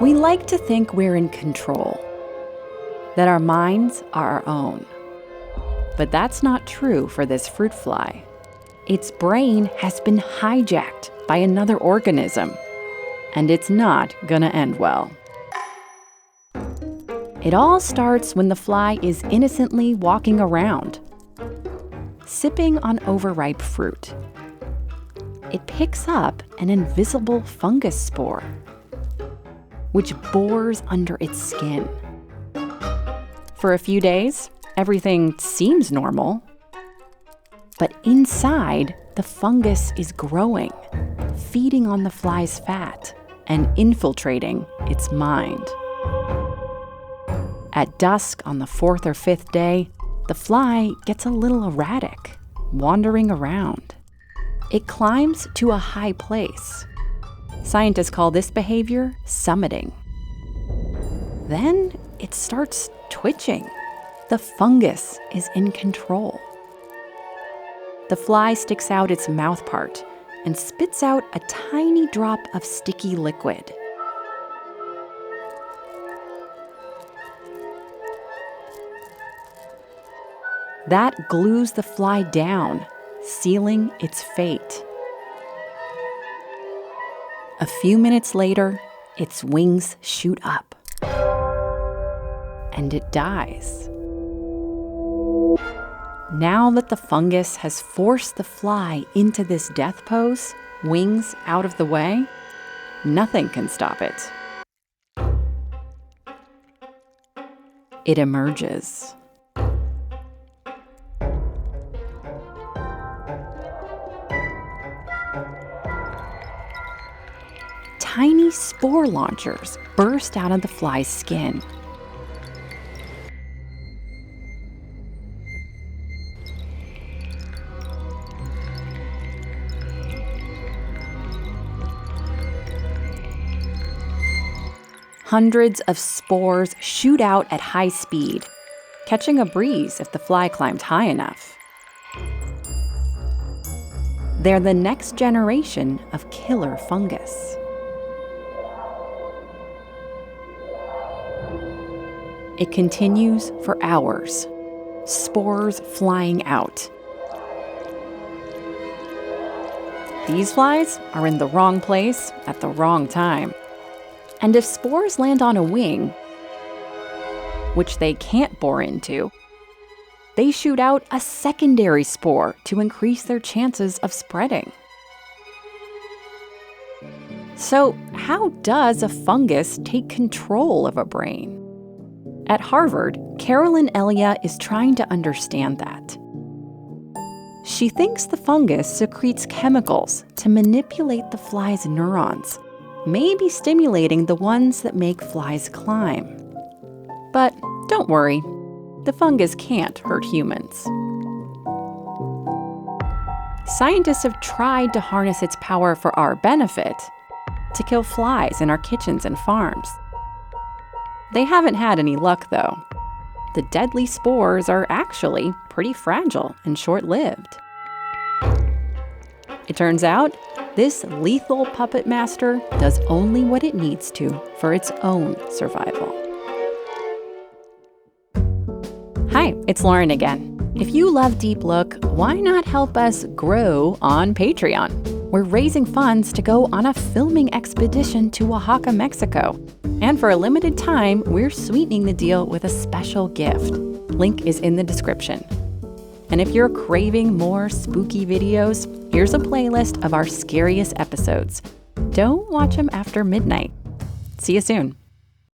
We like to think we're in control, that our minds are our own. But that's not true for this fruit fly. Its brain has been hijacked by another organism, and it's not gonna end well. It all starts when the fly is innocently walking around, sipping on overripe fruit. It picks up an invisible fungus spore, which bores under its skin. For a few days, everything seems normal. But inside, the fungus is growing, feeding on the fly's fat and infiltrating its mind. At dusk on the 4th or 5th day, the fly gets a little erratic, wandering around. It climbs to a high place. Scientists call this behavior summiting. Then it starts twitching. The fungus is in control. The fly sticks out its mouth part and spits out a tiny drop of sticky liquid. That glues the fly down, sealing its fate. A few minutes later, its wings shoot up, and it dies. Now that the fungus has forced the fly into this death pose, wings out of the way, nothing can stop it. It emerges. Tiny spore launchers burst out of the fly's skin. Hundreds of spores shoot out at high speed, catching a breeze if the fly climbed high enough. They're the next generation of killer fungus. It continues for hours, spores flying out. These flies are in the wrong place at the wrong time. And if spores land on a wing, which they can't bore into, they shoot out a secondary spore to increase their chances of spreading. So, how does a fungus take control of a brain? At Harvard, Carolyn Elia is trying to understand that. She thinks the fungus secretes chemicals to manipulate the fly's neurons, maybe stimulating the ones that make flies climb. But don't worry, the fungus can't hurt humans. Scientists have tried to harness its power for our benefit, to kill flies in our kitchens and farms. They haven't had any luck, though. The deadly spores are actually pretty fragile and short-lived. It turns out, this lethal puppet master does only what it needs to for its own survival. Hi, it's Lauren again. If you love Deep Look, why not help us grow on Patreon? We're raising funds to go on a filming expedition to Oaxaca, Mexico. And for a limited time, we're sweetening the deal with a special gift. Link is in the description. And if you're craving more spooky videos, here's a playlist of our scariest episodes. Don't watch them after midnight. See you soon.